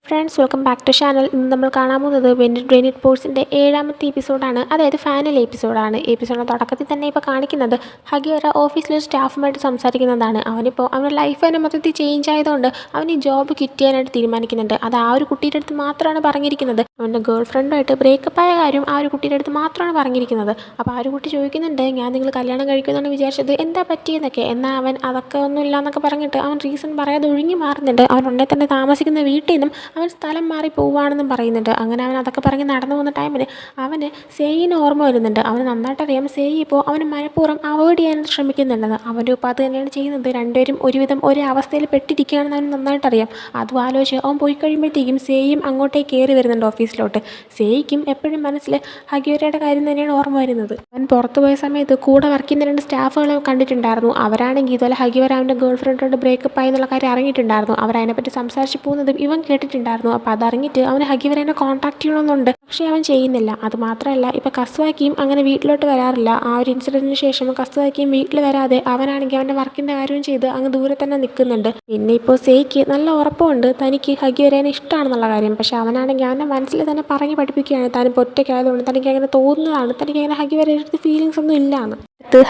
Friends welcome back to channel. ഇന്ന് നമ്മൾ കാണാൻ പോകുന്നത് വെൻ ഡ്രെയിൻ പോഴ്സിൻ്റെ 7ാമത്തെ എപ്പിസോഡാണ്. അതായത് ഫൈനൽ എപ്പിസോഡാണ്. എപ്പിസോഡിൻ്റെ തുടക്കത്തിൽ തന്നെ ഇപ്പോൾ കാണിക്കുന്നത് ഹഗിവര ഓഫീസിലൊരു സ്റ്റാഫുമായിട്ട് സംസാരിക്കുന്നതാണ്. അവൻ്റെ ലൈഫ് തന്നെ മൊത്തത്തിൽ ചേഞ്ച് ആയതുകൊണ്ട് അവൻ ഈ ജോബ് ക്വിറ്റ് ചെയ്യാനായിട്ട് തീരുമാനിക്കുന്നുണ്ട്. അത് ആ ഒരു കുട്ടിയുടെ അടുത്ത് മാത്രമാണ് പറഞ്ഞിരിക്കുന്നത്. അവൻ്റെ ഗേൾ ഫ്രണ്ടുമായിട്ട് ബ്രേക്കപ്പ് ആയ കാര്യം ആ ഒരു കുട്ടിയുടെ അടുത്ത് മാത്രമാണ് പറഞ്ഞിരിക്കുന്നത്. അപ്പോൾ ആ ഒരു കുട്ടി ചോദിക്കുന്നുണ്ട്, ഞാൻ നിങ്ങൾ കല്യാണം കഴിക്കുമെന്നാണ് വിചാരിച്ചത്, എന്താ പറ്റിയെന്നൊക്കെ. എന്നാൽ അവൻ അതൊക്കെ ഒന്നുമില്ല എന്നൊക്കെ പറഞ്ഞിട്ട് അവൻ റീസൺ പറയാതെ ഒഴിഞ്ഞു മാറുന്നുണ്ട്. അവൻ ഉടനെ തന്നെ താമസിക്കുന്ന വീട്ടിൽ നിന്നും അവൻ സ്ഥലം മാറി പോവുകയാണെന്നും പറയുന്നുണ്ട്. അങ്ങനെ അവൻ അതൊക്കെ പറഞ്ഞ് നടന്നു പോകുന്ന ടൈമിൽ അവന് സേയിന് ഓർമ്മ വരുന്നുണ്ട്. അവന് നന്നായിട്ട് അറിയാം സേയി ഇപ്പോൾ അവന് മനഃപൂർവ്വം അവോയ്ഡ് ചെയ്യാനായിട്ട് ശ്രമിക്കുന്നുണ്ടെന്ന്. അവൻ്റെ ഉപ്പ അത് തന്നെയാണ് ചെയ്യുന്നത്. രണ്ടുപേരും ഒരുവിധം ഒരേ അവസ്ഥയിൽ പെട്ടിരിക്കുകയാണെന്ന് അവന് നന്നായിട്ട് അറിയാം. അതും ആലോചിച്ച് അവൻ പോയി കഴിയുമ്പോഴത്തേക്കും സേയും അങ്ങോട്ടേക്ക് കയറി വരുന്നുണ്ട് ഓഫീസിലോട്ട്. സേയിക്കും എപ്പോഴും മനസ്സിൽ ഹഗിവരയുടെ കാര്യം തന്നെയാണ് ഓർമ്മ വരുന്നത്. അവൻ പുറത്തു പോയ സമയത്ത് കൂടെ വർക്ക് ചെയ്യുന്ന 2 സ്റ്റാഫുകളെ കണ്ടിട്ടുണ്ടായിരുന്നു. അവരാണെങ്കിൽ ഇതുപോലെ ഹഗിവര അവൻ്റെ ഗേൾ ഫ്രണ്ടോട് ബ്രേക്കപ്പ് ആയി എന്നുള്ള കാര്യം അറിഞ്ഞിട്ടുണ്ടായിരുന്നു. അവരതിനെപ്പറ്റി സംസാരിച്ച് പോകുന്നതും ഇവൻ കേട്ടിട്ടുണ്ടായിരുന്നു. അപ്പോൾ അതറിഞ്ഞിട്ട് അവന് ഹഗിവരനെ കോൺടാക്ട് ചെയ്യണമെന്നുണ്ട്. പക്ഷേ അവൻ ചെയ്യുന്നില്ല. അതുമാത്രമല്ല, ഇപ്പോൾ കസുവാക്കിയും അങ്ങനെ വീട്ടിലോട്ട് വരാറില്ല. ആ ഒരു ഇൻസിഡൻറ്റിന് ശേഷം കസുവാക്കിയും വീട്ടിൽ വരാതെ അവനാണെങ്കിൽ അവൻ്റെ വർക്കിൻ്റെ കാര്യവും ചെയ്ത് അങ്ങ് ദൂരെ തന്നെ നിൽക്കുന്നുണ്ട്. പിന്നെ ഇപ്പോൾ സേയ്ക്ക് നല്ല ഉറപ്പുണ്ട് തനിക്ക് ഹഗിവരനെ ഇഷ്ടമാണെന്നുള്ള കാര്യം. പക്ഷേ അവനാണെങ്കിൽ അവൻ്റെ മനസ്സിൽ തന്നെ പറഞ്ഞ് പഠിപ്പിക്കുകയാണ്, താനിപ്പോൾ ഒറ്റയ്ക്കായതുകൊണ്ട് തനിക്ക് അങ്ങനെ തോന്നുന്നതാണ്, തനിക്ക് അങ്ങനെ ഹഗിവരയുടെ അടുത്ത് ഫീലിങ്സ് ഒന്നും ഇല്ലാന്ന്.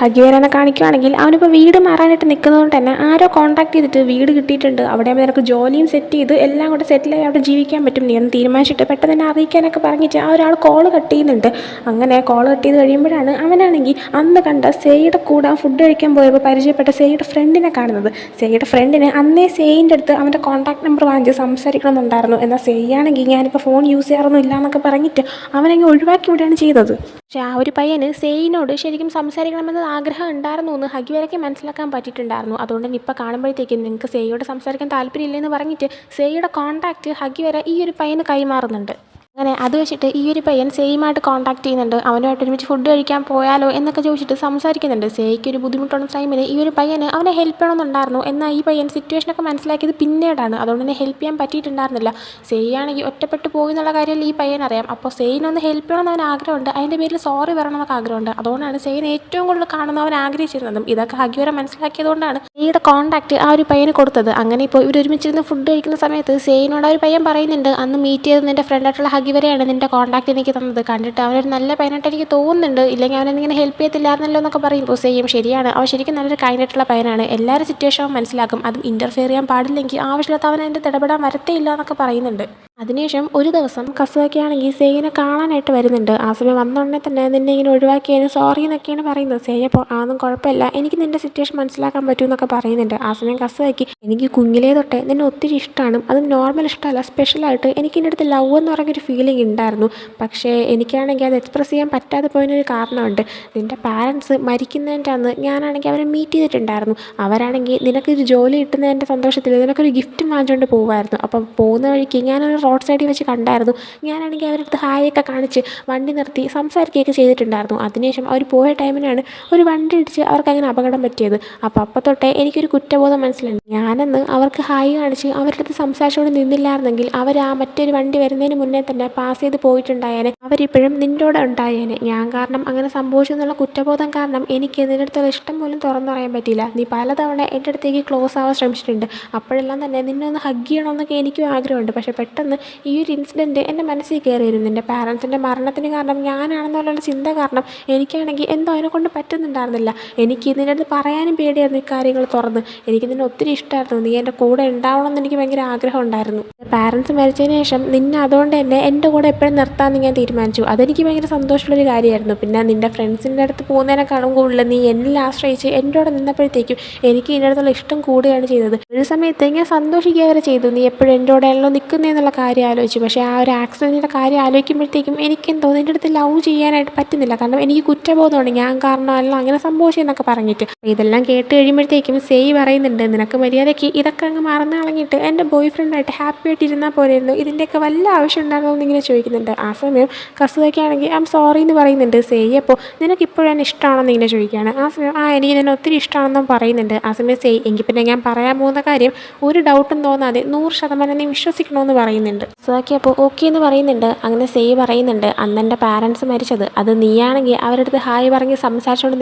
ഹഗിവരനെ കാണിക്കുകയാണെങ്കിൽ അവനിപ്പോൾ വീട് മാറാനായിട്ട് നിൽക്കുന്നതുകൊണ്ട് തന്നെ ആരോ കോൺടാക്ട് ചെയ്തിട്ട് വീട് കിട്ടിയിട്ടുണ്ട്, അവിടെ നിനക്ക് ജോലിയും സെറ്റ് ചെയ്ത് എല്ലാം കൂടെ സെറ്റിലായി അവിടെ ജീവിക്കാൻ പറ്റും, നീ എന്ന് തീരുമാനിച്ചിട്ട് പെട്ടെന്ന് തന്നെ അറിയിക്കാനൊക്കെ പറഞ്ഞിട്ട് ആ ഒരാൾ കോൾ കട്ട് ചെയ്യുന്നുണ്ട്. അങ്ങനെ കോൾ കട്ട് ചെയ്ത് കഴിയുമ്പോഴാണ് അവനാണെങ്കിൽ അന്ന് കണ്ട സേയുടെ കൂടെ ഫുഡ് കഴിക്കാൻ പോയപ്പോൾ പരിചയപ്പെട്ട സേയുടെ ഫ്രണ്ടിനെ കാണുന്നത്. സേയുടെ ഫ്രണ്ടിന് അന്നേ സേയിൻ്റെ അടുത്ത് അവൻ്റെ കോൺടാക്ട് നമ്പർ വാങ്ങിച്ച് സംസാരിക്കണമെന്നുണ്ടായിരുന്നു. എന്നാൽ സേയാണെങ്കിൽ ഞാനിപ്പോൾ ഫോൺ യൂസ് ചെയ്യാറൊന്നും ഇല്ല എന്നൊക്കെ പറഞ്ഞിട്ട് അവനങ്ങ് ഒഴിവാക്കി വിടുകയാണ് ചെയ്തത്. പക്ഷേ ആ ഒരു പയ്യന് സേയിനോട് ശരിക്കും സംസാരിക്കണമെന്ന് ആഗ്രഹം ഉണ്ടായിരുന്നു എന്ന് ഹഗിവരയ്ക്ക് മനസ്സിലാക്കാൻ പറ്റിയിട്ടുണ്ടായിരുന്നു. അതുകൊണ്ട് തന്നെ ഇപ്പോൾ കാണുമ്പോഴത്തേക്കും നിങ്ങൾക്ക് സേയിയോട് സംസാരിക്കാൻ താല്പര്യമില്ലെന്ന് പറഞ്ഞിട്ട് സേയിയുടെ കോൺടാക്റ്റ് ഹഗിവര ഈ ഒരു പയ്യന് കൈമാറുന്നുണ്ട്. അങ്ങനെ അത് വെച്ചിട്ട് ഈ ഒരു പയ്യൻ സേയുമായിട്ട് കോൺടാക്ട് ചെയ്യുന്നുണ്ട്. അവനുമായിട്ട് ഒരുമിച്ച് ഫുഡ് കഴിക്കാൻ പോയാലോ എന്നൊക്കെ ചോദിച്ചിട്ട് സംസാരിക്കുന്നുണ്ട്. സേയ്ക്ക് ഒരു ബുദ്ധിമുട്ടുള്ള ടൈമിൽ ഈ ഒരു പയ്യന് അവനെ ഹെൽപ്പ് ചെയ്യണമെന്നുണ്ടായിരുന്നു. എന്നാൽ ഈ പയ്യൻ സിറ്റുവേഷനൊക്കെ മനസ്സിലാക്കിയത് പിന്നീടാണ്. അതുകൊണ്ട് തന്നെ ഹെൽപ്പ് ചെയ്യാൻ പറ്റിയിട്ടുണ്ടായിരുന്നില്ല. സേയാണെങ്കിൽ ഒറ്റപ്പെട്ട് പോയി എന്നുള്ള കാര്യം ഈ പയ്യൻ അറിയാം. അപ്പോൾ സേയിനൊന്ന് ഹെൽപ്പ് ചെയ്യണമെന്ന് അവൻ ആഗ്രഹമുണ്ട്. അതിൻ്റെ പേരിൽ സോറി പറയണമെന്നൊക്കെ ആഗ്രഹമുണ്ട്. അതുകൊണ്ടാണ് സേയിനെ ഏറ്റവും കൂടുതൽ കാണുന്നവൻ ആഗ്രഹിച്ചിരുന്നതും. ഇതൊക്കെ ഹഗിവര മനസ്സിലാക്കിയതുകൊണ്ടാണ് സേയുടെ കോൺടാക്ട് ആ ഒരു പയ്യന് കൊടുത്തത്. അങ്ങനെ ഇപ്പോൾ ഇവർ ഒരുമിച്ചിരുന്ന് ഫുഡ് കഴിക്കുന്ന സമയത്ത് സേയിനോട് ആ ഒരു പയ്യൻ പറയുന്നുണ്ട്, അന്ന് മീറ്റ് ചെയ്ത് നിൻ്റെ ഫ്രണ്ടായിട്ടുള്ള ഹഗിവരയാണ് നിൻ്റെ കോൺടാക്ട് എനിക്ക് തന്നത്, കണ്ടിട്ട് അവനൊരു നല്ല പയ്യനായിട്ട് എനിക്ക് തോന്നുന്നുണ്ട്, ഇല്ലെങ്കിൽ അവനെന്നിങ്ങനെ ഹെൽപ്പ് ചെയ്യത്തില്ലായിരുന്നല്ലോ എന്നൊക്കെ പറയുമ്പോൾ സെയ്യും ശരിയാണ്, അവൻ ശരിക്കും നല്ലൊരു കൈൻഡായിട്ടുള്ള പയ്യനാണ്, എല്ലാവരും സിറ്റുവേഷൻ അവൻ മനസ്സിലാക്കും, അതും ഇൻ്റർഫിയർ ചെയ്യാൻ പാടില്ലെങ്കിൽ ആവശ്യമില്ലാത്ത അവൻ അതിൻ്റെ ഇടപെടാൻ വരത്തേ ഇല്ല എന്നൊക്കെ പറയുന്നുണ്ട്. അതിനുശേഷം ഒരു ദിവസം കസുവാക്കിയാണെങ്കിൽ സേയിനെ കാണാനായിട്ട് വരുന്നുണ്ട്. ആ സമയം വന്നുടനെ തന്നെ നിന്നെ ഇങ്ങനെ ഒഴിവാക്കിയതിന് സോറി എന്നൊക്കെയാണ് പറയുന്നത്. സേയ അപ്പോൾ അതൊന്നും കുഴപ്പമില്ല, എനിക്ക് നിൻ്റെ സിറ്റുവേഷൻ മനസ്സിലാക്കാൻ പറ്റും എന്നൊക്കെ പറയുന്നുണ്ട്. ആ സമയം കസുവാക്കി, എനിക്ക് കുഞ്ഞിലേ തൊട്ടേ നിന്നെ ഒത്തിരി ഇഷ്ടമാണ്, അത് നോർമൽ ഇഷ്ടമല്ല, സ്പെഷ്യലായിട്ട് എനിക്ക് എൻ്റെ അടുത്ത് ലവ് എന്ന് പറയുന്നൊരു ഫീലിംഗ് ഉണ്ടായിരുന്നു. പക്ഷേ എനിക്കാണെങ്കിൽ അത് എക്സ്പ്രസ് ചെയ്യാൻ പറ്റാതെ പോയതിനൊരു കാരണമുണ്ട്. നിൻ്റെ പാരൻസ് മരിക്കുന്നതിൻ്റെ അന്ന് ഞാനാണെങ്കിൽ അവരെ മീറ്റ് ചെയ്തിട്ടുണ്ടായിരുന്നു. അവരാണെങ്കിൽ നിനക്കൊരു ജോലി കിട്ടുന്നതിൻ്റെ സന്തോഷത്തിൽ നിനക്കൊരു ഗിഫ്റ്റ് വാങ്ങിച്ചുകൊണ്ട് പോകുമായിരുന്നു. അപ്പം പോകുന്ന വഴിക്ക് ഞാനൊരു റോഡ് സൈഡിൽ വെച്ച് കണ്ടായിരുന്നു. ഞാനാണെങ്കിൽ അവരുടെ അടുത്ത് ഹായൊക്കെ കാണിച്ച് വണ്ടി നിർത്തി സംസാരിക്കുകയൊക്കെ ചെയ്തിട്ടുണ്ടായിരുന്നു. അതിനുശേഷം അവർ പോയ ടൈമിനാണ് ഒരു വണ്ടി ഇടിച്ച് അവർക്ക് അങ്ങനെ അപകടം പറ്റിയത്. അപ്പോൾ തൊട്ടേ എനിക്കൊരു കുറ്റബോധം മനസ്സിലുണ്ട്. ഞാനന്ന് അവർക്ക് ഹായ് കാണിച്ച് അവരുടെ അടുത്ത് സംസാരിച്ചുകൊണ്ട് നിന്നില്ലായിരുന്നെങ്കിൽ അവർ ആ മറ്റൊരു വണ്ടി വരുന്നതിന് മുന്നേ തന്നെ പാസ് ചെയ്ത് പോയിട്ടുണ്ടായേനെ, അവരിപ്പോഴും നിൻ്റെ കൂടെ ഉണ്ടായേനെ. ഞാൻ കാരണം അങ്ങനെ സംഭവിച്ചു എന്നുള്ള കുറ്റബോധം കാരണം എനിക്ക് നിൻ്റെ അടുത്തുള്ള ഇഷ്ടം പോലും തുറന്നു പറയാൻ പറ്റിയില്ല. നീ പലതവണ എൻ്റെ അടുത്തേക്ക് ക്ലോസ് ആവാൻ ശ്രമിച്ചിട്ടുണ്ട്. അപ്പോഴെല്ലാം തന്നെ നിന്നെ ഒന്ന് ഹഗ് ചെയ്യണമെന്നൊക്കെ എനിക്കും ആഗ്രഹമുണ്ട്. പക്ഷേ പെട്ടെന്ന് ഈ ഒരു ഇൻസിഡൻറ്റ് എൻ്റെ മനസ്സിൽ കയറിയിരുന്നു. എൻ്റെ പാരൻസിൻ്റെ മരണത്തിന് കാരണം ഞാനാണെന്നുള്ള ചിന്ത കാരണം എനിക്കാണെങ്കിൽ എന്തോ അതിനെക്കൊണ്ട് പറ്റുന്നുണ്ടായിരുന്നില്ല. എനിക്ക് നിൻ്റെ അടുത്ത് പറയാനും പേടിയായിരുന്നു ഈ കാര്യങ്ങൾ തുറന്ന്. എനിക്ക് നിന്നെ ഒത്തിരി ഇഷ്ടമായിരുന്നു, നീ എൻ്റെ കൂടെ ഉണ്ടാവണമെന്ന് എനിക്ക് ഭയങ്കര ആഗ്രഹം ഉണ്ടായിരുന്നു. പാരൻസ് മരിച്ചതിന് ശേഷം നിന്നെ അതുകൊണ്ട് തന്നെ എൻ്റെ കൂടെ എപ്പോഴും നിർത്താമെന്ന് ഞാൻ തീരുമാനിച്ചു. അതെനിക്ക് ഭയങ്കര സന്തോഷമുള്ളൊരു കാര്യമായിരുന്നു. പിന്നെ നിൻ്റെ ഫ്രണ്ട്സിൻ്റെ അടുത്ത് പോകുന്നതിനേക്കാളും കൂടുതൽ നീ എന്നിൽ ആശ്രയിച്ച് എൻ്റെ കൂടെ നിന്നപ്പോഴത്തേക്കും എനിക്ക് ഇതിൻ്റെ അടുത്തുള്ള ഇഷ്ടം കൂടുകയാണ് ചെയ്തത്. ഒരു സമയത്ത് ഞാൻ സന്തോഷിക്കുക വരെ ചെയ്തു, നീ എപ്പോഴും എൻ്റെ കൂടെയാണല്ലോ നിൽക്കുന്നതെന്നുള്ള കാര്യം ആലോചിച്ചു. പക്ഷേ ആ ഒരു ആക്സിഡൻറ്റിൻ്റെ കാര്യം ആലോചിക്കുമ്പോഴത്തേക്കും എനിക്കെന്തോ നിൻ്റെ അടുത്ത് ലവ് ചെയ്യാനായിട്ട് പറ്റുന്നില്ല. കാരണം എനിക്ക് കുറ്റബോധമാണ്, ഞാൻ കാരണമല്ല അങ്ങനെ സംഭവിച്ചതെന്നൊക്കെ പറഞ്ഞിട്ട്. ഇതെല്ലാം കേട്ട് കഴിയുമ്പോഴത്തേക്കും സേയ് പറയുന്നുണ്ട്, നിനക്ക് മര്യാദയ്ക്ക് ഇതൊക്കെ അങ്ങ് മറന്നു കളഞ്ഞിട്ട് എൻ്റെ ബോയ് ഫ്രണ്ടായിട്ട് ഹാപ്പി ആയിട്ട് ഇരുന്നാൽ പോലെയായിരുന്നു, ഇതിൻ്റെയൊക്കെ വല്ല ആവശ്യം ഉണ്ടാകുമോ എന്നിങ്ങനെ ചോദിക്കുന്നുണ്ട്. ആ സമയം കസുവയ്ക്കാണെങ്കിൽ ഐ എം സോറി എന്ന് പറയുന്നുണ്ട്. സേയ് അപ്പോൾ നിനക്കിപ്പോഴാണ് ഇഷ്ടമാണെന്ന് ഇങ്ങനെ ചോദിക്കുകയാണ്. ആ സമയം എനിക്ക് നിന്നെ ഒത്തിരി ഇഷ്ടമാണെന്നും പറയുന്നുണ്ട്. ആ സമയം സേയ് എങ്കിൽ പിന്നെ ഞാൻ പറയാൻ പോകുന്ന കാര്യം ഒരു ഡൗട്ടും തോന്നാതെ 100% നീ വിശ്വസിക്കണമെന്ന് പറയുന്നുണ്ട്. പറയുന്നുണ്ട്. കസാക്കി അപ്പോൾ ഓക്കെ എന്ന് പറയുന്നുണ്ട്. അങ്ങനെ സെയ് പറയുന്നുണ്ട്, അന്ന് എൻ്റെ പാരൻസ് മരിച്ചത് അത് നീയാണെങ്കിൽ അവരുടെ അടുത്ത് ഹായ് പറഞ്ഞ് സംസാരിച്ചുകൊണ്ട്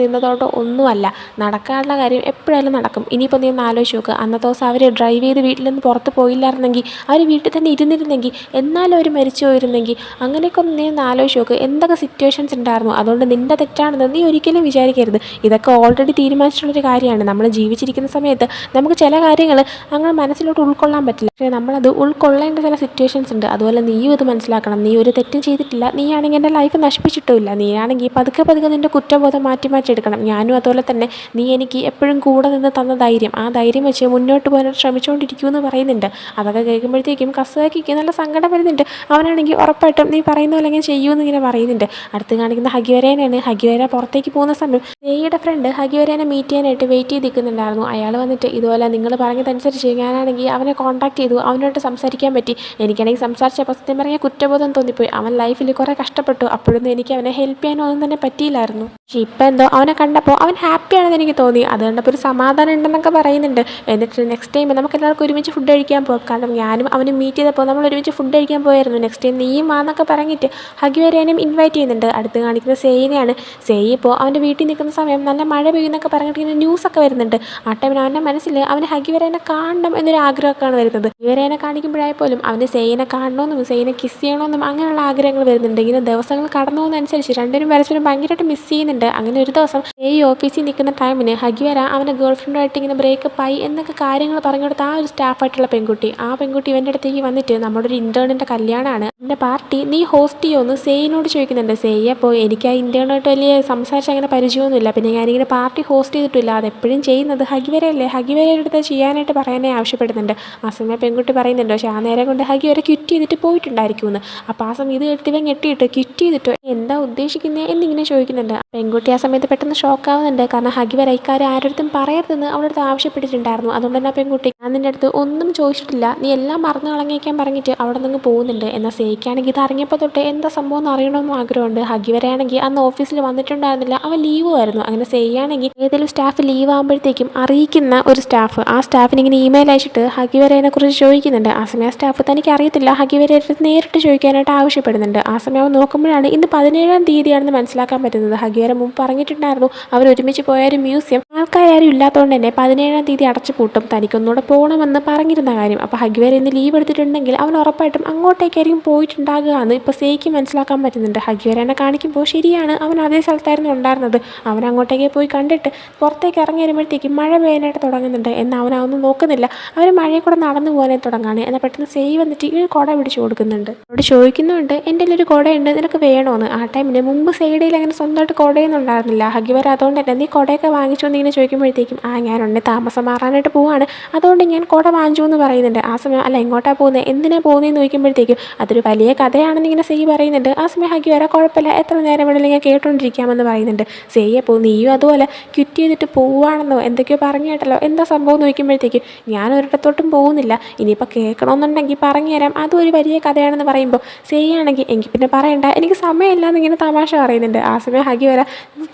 നിന്നതോട്ടോ ഒന്നുമല്ല. നടക്കാനുള്ള കാര്യം എപ്പോഴായാലും നടക്കും. ഇനിയിപ്പോൾ നീ ഒന്ന് ആലോചിച്ച് നോക്ക്, അന്നത്തെ ദിവസം അവർ ഡ്രൈവ് ചെയ്ത് വീട്ടിൽ നിന്ന് പുറത്ത് പോയില്ലായിരുന്നെങ്കിൽ, അവർ വീട്ടിൽ തന്നെ ഇരുന്നിരുന്നെങ്കിൽ, എന്നാലും അവർ മരിച്ചു പോയിരുന്നെങ്കിൽ, അങ്ങനെയൊക്കെ ഒന്ന് നീ ഒന്ന് ആലോചിച്ച് നോക്ക്. എന്തൊക്കെ സിറ്റുവേഷൻസ് ഉണ്ടായിരുന്നു. അതുകൊണ്ട് നിൻ്റെ തെറ്റാണെന്ന് നീ ഒരിക്കലും വിചാരിക്കരുത്. ഇതൊക്കെ ഓൾറെഡി തീരുമാനിച്ചിട്ടുള്ളൊരു കാര്യമാണ്. നമ്മൾ ജീവിച്ചിരിക്കുന്ന സമയത്ത് നമുക്ക് ചില കാര്യങ്ങൾ അങ്ങനെ മനസ്സിലോട്ട് ഉൾക്കൊള്ളാൻ പറ്റില്ല. പക്ഷേ നമ്മളത് ഉൾക്കൊള്ളേണ്ട ചില സിറ്റുവേഷൻസ് ഉണ്ട്. അതുപോലെ നീയും ഇത് മനസ്സിലാക്കണം. നീ ഒരു തെറ്റും ചെയ്തിട്ടില്ല. നീയാണെങ്കിൽ എൻ്റെ ലൈഫ് നശിപ്പിച്ചിട്ടുമില്ല. നീയാണെങ്കിൽ പതുക്കെ പതുക്കെ നിൻ്റെ കുറ്റബോധം മാറ്റി എടുക്കണം. ഞാനും അതുപോലെ തന്നെ. നീ എനിക്ക് എപ്പോഴും കൂടെ നിന്ന് തന്ന ധൈര്യം, ആ ധൈര്യം വെച്ച് മുന്നോട്ട് പോകാൻ ശ്രമിച്ചുകൊണ്ടിരിക്കുമെന്ന് പറയുന്നുണ്ട്. അതൊക്കെ കേൾക്കുമ്പോഴത്തേക്കും കസാക്കിക്ക് നല്ല സങ്കടം വരുന്നുണ്ട്. അവനാണെങ്കിൽ ഉറപ്പായിട്ടും നീ പറയുന്ന പോലെ ഞാൻ ചെയ്യുമെന്ന് ഇങ്ങനെ പറയുന്നുണ്ട്. അടുത്ത് കാണിക്കുന്ന ഹഗിവരേനെയാണ്. ഹഗിവര പുറത്തേക്ക് പോകുന്ന സമയം സെയ്യുടെ ഫ്രണ്ട് ഹഗിവരേനെ മീറ്റ് ചെയ്യാനായിട്ട് വെയിറ്റ് ചെയ്ത് നിൽക്കുന്നുണ്ടായിരുന്നു. അയാൾ വന്നിട്ട് ഇതുപോലെ നിങ്ങൾ പറഞ്ഞതനുസരിച്ച് ഞാനാണെങ്കിൽ അവനെ കോൺടാക്ട് ചെയ്തു, അവനോട്ട് സംസാരിക്കാൻ പറ്റി. എനിക്കാണെങ്കിൽ സംസാരിച്ചപ്പോൾ സത്യം പറഞ്ഞാൽ കുറ്റബോധം തോന്നിപ്പോയി. അവൻ ലൈഫിൽ കുറേ കഷ്ടപ്പെട്ടു. അപ്പോഴൊന്നും എനിക്ക് അവനെ ഹെൽപ്പ് ചെയ്യാനോ ഒന്നും തന്നെ പറ്റിയില്ലായിരുന്നു. പക്ഷേ ഇപ്പം എന്തോ അവനെ കണ്ടപ്പോൾ അവൻ ഹാപ്പിയാണെന്ന് എനിക്ക് തോന്നി. അത് കണ്ടപ്പോൾ ഒരു സമാധാനം ഉണ്ടെന്നൊക്കെ പറയുന്നുണ്ട്. എന്നിട്ട് നെക്സ്റ്റ് ടൈം നമുക്ക് എല്ലാവർക്കും ഒരുമിച്ച് ഫുഡ് കഴിക്കാൻ പോകും. കാരണം ഞാനും അവനും മീറ്റ് ചെയ്തപ്പോൾ നമ്മൾ ഒരുമിച്ച് ഫുഡ് കഴിക്കാൻ പോയായിരുന്നു. നെക്സ്റ്റ് ടൈം നീയും വാന്നൊക്കെ പറഞ്ഞിട്ട് ഹഗിവരേനെയും ഇൻവൈറ്റ് ചെയ്യുന്നുണ്ട്. അടുത്ത് കാണിക്കുന്ന സെയിനെയാണ്. സെയ് ഇപ്പോൾ അവൻ്റെ വീട്ടിൽ നിൽക്കുന്ന സമയം നല്ല മഴ പെയ്യുന്നൊക്കെ പറഞ്ഞിട്ട് ഇങ്ങനെ ന്യൂസൊക്കെ വരുന്നുണ്ട്. ആ ടൈമിൽ അവൻ്റെ മനസ്സിൽ അവന് ഹഗിവരേനെ കാണണം എന്നൊരു ആഗ്രഹമൊക്കെയാണ് വരുന്നത്. ഹഗിവരേനെ കാണിക്കുമ്പോഴായ പോലും അവന് സെയിനെ കാണണമെന്നും സെയിനെ കിസ് ചെയ്യണമെന്നും അങ്ങനെയുള്ള ആഗ്രഹങ്ങൾ വരുന്നുണ്ട്. ഇങ്ങനെ ദിവസങ്ങൾ കടന്നു പോകുന്നതനുസരിച്ച് രണ്ടുപേരും പരസ്പരം ഭയങ്കരമായിട്ട് മിസ് ചെയ്യുന്നുണ്ട്. അങ്ങനെ ഒരു ദിവസം ഈ ഓഫീസിൽ നിൽക്കുന്ന ടൈമിന് ഹഗിവര അവൻ്റെ ഗേൾ ഫ്രണ്ടുമായിട്ട് ഇങ്ങനെ ബ്രേക്കപ്പ് ആയി എന്നൊക്കെ കാര്യങ്ങൾ പറഞ്ഞു കൊടുത്ത ആ ഒരു സ്റ്റാഫായിട്ടുള്ള പെൺകുട്ടി, ആ പെൺകുട്ടി ഇവൻ്റെ അടുത്തേക്ക് വന്നിട്ട് നമ്മുടെ ഒരു ഇൻറ്റേണിൻ്റെ കല്യാണമാണ്, എൻ്റെ പാർട്ടി നീ ഹോസ്റ്റ് ചെയ്യുമെന്ന് സെയിനോട് ചോദിക്കുന്നുണ്ട്. സെയ് അപ്പോൾ എനിക്ക് ആ ഇൻറ്റേണായിട്ട് വലിയ സംസാരിച്ച് അങ്ങനെ പരിചയമൊന്നുമില്ല, പിന്നെ ഞാനിങ്ങനെ പാർട്ടി ഹോസ്റ്റ് ചെയ്തിട്ടില്ല, അതെപ്പോഴും ചെയ്യുന്നത് ഹഗിവരയല്ലേ, ഹഗിവരയുടെ അടുത്ത് ചെയ്യാനായിട്ട് പറയാനേ ആവശ്യപ്പെടുന്നുണ്ട്. ആ സമയം പെൺകുട്ടി പറയുന്നുണ്ട് പക്ഷേ ആ നേരം കൊണ്ട് ഹഗിവര ക്വിറ്റ് ചെയ്തിട്ട് പോയിട്ടുണ്ടായിരിക്കുമെന്ന്. അപ്പോൾ ആ സമയം ഇത് കേട്ടിട്ട് ഇവൻ ഞെട്ടിയിട്ട് ക്വിറ്റ് ചെയ്തിട്ടോ എന്താ ഉദ്ദേശിക്കുന്നത് എന്നിങ്ങനെ ചോദിക്കുന്നുണ്ട്. പെൺകുട്ടി ആ സമയത്ത് പെട്ടെന്ന് ഷോക്കാവുന്നുണ്ട്. കാരണം ഹഗിവര ഇക്കാര്യം ആരുടെ പറയരുതെന്ന് അവളുടെ അടുത്ത് ആവശ്യപ്പെട്ടിട്ടുണ്ടായിരുന്നു. അതുകൊണ്ട് തന്നെ ആ പെൺകുട്ടി ഞാൻ നിൻ്റെ അടുത്ത് ഒന്നും ചോദിച്ചിട്ടില്ല, നീ എല്ലാം മറന്നു കളഞ്ഞേക്കാൻ പറഞ്ഞിട്ട് അവിടെ നിന്ന് പോകുന്നുണ്ട്. എന്നാൽ സെയ്ക്കാണെങ്കിൽ ഇത് അറിഞ്ഞപ്പോൾ തൊട്ട് എന്താ സംഭവം എന്ന് അറിയണമെന്നും ആഗ്രഹമുണ്ട്. ഹഗിവരയാണെങ്കിൽ അന്ന് ഓഫീസിൽ വന്നിട്ടുണ്ടായിരുന്നില്ല, അവൻ ലീവും ആയിരുന്നു. അങ്ങനെ സെയ്യാണെങ്കിൽ ഏതെങ്കിലും സ്റ്റാഫ് ലീവ് ആകുമ്പോഴത്തേക്കും അറിയിക്കുന്ന ഒരു സ്റ്റാഫ്, ആ സ്റ്റാഫിന് ഇങ്ങനെ ഇമെയിൽ അയച്ചിട്ട് ഹഗിവരേനെ കുറിച്ച് ചോദിക്കുന്നുണ്ട്. ആ സമയം സ്റ്റാഫ് തനിക്ക് അറിയത്തില്ല, ഹഗിവരയെ നേരിട്ട് ചോദിക്കാനായിട്ട് ആവശ്യപ്പെടുന്നുണ്ട്. ആ സമയം അവൻ നോക്കുമ്പോഴാണ് ഇന്ന് 17-ാം തീയതിയാണെന്ന് മനസ്സിലാക്കാൻ പറ്റുന്നത്. ഹഗിവര മുമ്പ് പറഞ്ഞിട്ടുണ്ടായിരുന്നു അവർ ഒരുമിച്ച് പോയ ഒരു മ്യൂസിയം ആൾക്കാരും ഇല്ലാത്തതുകൊണ്ട് തന്നെ 17-ാം തീയതി അടച്ചു പൂട്ടും, തനിക്കൊന്നുകൂടെ പോകണമെന്ന് പറഞ്ഞിരുന്ന കാര്യം. അപ്പോൾ ഹഗിവര ഇന്ന് ലീവ് എടുത്തിട്ടുണ്ടെങ്കിൽ അവൻ ഉറപ്പായിട്ടും അങ്ങോട്ടേക്കായിരിക്കും പോയിട്ടുണ്ടാകുക എന്ന് ഇപ്പോൾ സെയ്ക്ക് മനസ്സിലാക്കാൻ പറ്റുന്നുണ്ട്. ഹഗിവരനെ കാണിക്കുമ്പോൾ ശരിയാണ്, അവൻ അതേ സ്ഥലത്തായിരുന്നു ഉണ്ടായിരുന്നത്. അവൻ അങ്ങോട്ടേക്ക് പോയി കണ്ടിട്ട് പുറത്തേക്ക് ഇറങ്ങി വരുമ്പോഴത്തേക്കും മഴ പെയ്യാനായിട്ട് തുടങ്ങുന്നുണ്ട്. എന്നാൽ അവനൊന്നും നോക്കുന്നില്ല, അവർ മഴയിൽ കൂടെ നടന്നു പോകാനായിട്ട് തുടങ്ങുകയാണ്. എന്നാൽ പെട്ടെന്ന് സെയ് വന്നിട്ട് ഈ കുട പിടിച്ചു കൊടുക്കുന്നുണ്ട്. അവിടെ ചോദിക്കുന്നുണ്ട് എൻ്റെ ഒരു കുടയുണ്ട്, നിനക്ക് വേണമെന്ന്. ആ ടൈമിന് മുമ്പ് സെയ്ഡയിൽ അങ്ങനെ സ്വന്തമായിട്ട് കുടയൊന്നും ഉണ്ടായിരുന്നില്ല. ഹഗിവര അതുകൊണ്ട് തന്നെ നീ കുടയൊക്കെ വാങ്ങിച്ചു എന്ന് ഇങ്ങനെ ചോദിക്കുമ്പോഴത്തേക്കും ഞാനുണ്ട് താമസം മാറാനായിട്ട് പോവാണ്, അതുകൊണ്ട് ഞാൻ കുട വാങ്ങിച്ചു എന്ന് പറയുന്നുണ്ട്. ആ സമയം അല്ല എങ്ങോട്ടാണ് പോകുന്നത്, എന്തിനാ പോകുന്നതെന്ന് ചോദിക്കുമ്പോഴത്തേക്കും അതൊരു വലിയ കഥയാണെന്ന് ഇങ്ങനെ സെയ് പറയുന്നുണ്ട്. ആ സമയം ഹഗിവര കുഴപ്പമില്ല, എത്ര നേരം വേണമെങ്കിലും ഞാൻ കേട്ടുകൊണ്ടിരിക്കാമെന്ന് പറയുന്നുണ്ട്. സെയ് അപ്പോൾ നീയും അതുപോലെ ക്വിറ്റ് ചെയ്തിട്ട് പോവുകയാണെന്നോ എന്തൊക്കെയോ പറഞ്ഞു കേട്ടല്ലോ, എന്താ സംഭവം എന്ന് ചോദിക്കുമ്പോഴത്തേക്കും ഞാൻ ഒരിടത്തോട്ടും പോകുന്നില്ല, ഇനിയിപ്പോൾ കേൾക്കണമെന്നുണ്ടെങ്കിൽ പറഞ്ഞു തരാം, അതും ഒരു വലിയ കഥയാണെന്ന് പറയുമ്പോൾ സെയ് ആണെങ്കിൽ എനിക്ക് പിന്നെ പറയണ്ട, എനിക്ക് സമയമില്ല എന്നിങ്ങനെ തമാശ പറയുന്നുണ്ട്. ആ സമയം ഹഗിവര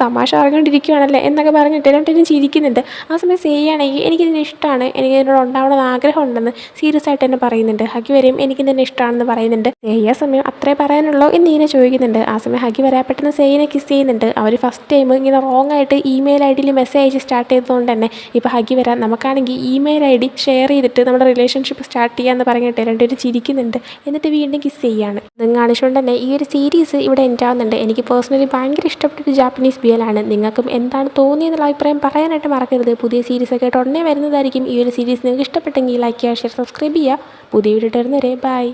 തമാശ പറഞ്ഞുകൊണ്ടിരിക്കുകയാണല്ലേ എന്നൊക്കെ പറഞ്ഞിട്ട് രണ്ടിനും ചിരിക്കുന്നുണ്ട്. ആ സമയം സെയ് ആണെങ്കിൽ എനിക്കിതിനെ ഇഷ്ടമാണ്, എനിക്ക് ഇതിനോട് ഉണ്ടാവണമെന്ന് ആഗ്രഹമുണ്ടെന്ന് സീരിയസ് ആയിട്ട് തന്നെ പറയുന്നുണ്ട്. ഹഗിവരയും എനിക്കിതിനെ ഇഷ്ടമാണെന്ന് പറയുന്നുണ്ട്. സെയ് ആ സമയം അത്രേ പറയാനുള്ളൂ എന്ന് ഇങ്ങനെ ചോദിക്കുന്നുണ്ട്. ആ സമയം ഹഗിവര പെട്ടെന്ന് സെയിനെ കിസ് ചെയ്യുന്നുണ്ട്. അവർ ഫസ്റ്റ് ടൈം ഇങ്ങനെ റോങ് ആയിട്ട് ഇമെയിൽ ഐ ഡിയിൽ മെസ്സേജ് അയച്ച് സ്റ്റാർട്ട് ചെയ്തതുകൊണ്ട് തന്നെ ഇപ്പോൾ ഹഗിവര നമുക്കാണെങ്കിൽ ഇമെയിൽ ഐ ഡി ഷെയർ ചെയ്തിട്ട് നമ്മുടെ റിലേഷൻഷിപ്പ് സ്റ്റാർട്ട് ചെയ്യാമെന്ന് പറഞ്ഞിട്ട് രണ്ടുപേരും ചിരിക്കുന്നുണ്ട്. എന്നിട്ട് വീണ്ടും കിസ് ചെയ്യാണ്. നിങ്ങൾ കാണിച്ചുകൊണ്ട് തന്നെ ഈ ഒരു സീരീസ് ഇവിടെ എൻഡ് ആവുന്നുണ്ട്. എനിക്ക് പേഴ്സണലി ഭയങ്കര ഇഷ്ടപ്പെട്ടൊരു ജാപ്പനീസ് ബിയലാണ്. നിങ്ങൾക്കും എന്താണ് തോന്നിയെന്നുള്ള അഭിപ്രായം പറയാനായിട്ട് മറക്കരുത്. പുതിയ സീരീസൊക്കെ ആയിട്ട് ഉടനെ വരുന്നതായിരിക്കും. ഈ ഒരു സീരീസ് നിങ്ങൾക്ക് ഇഷ്ടപ്പെട്ടെങ്കിൽ ലൈക്ക് ചെയ്യുക, ഷെയർ, സബ്സ്ക്രൈബ് ചെയ്യുക. പുതിയ വീഡിയോ ഇട്ട് വരുന്നവരെ ബൈ.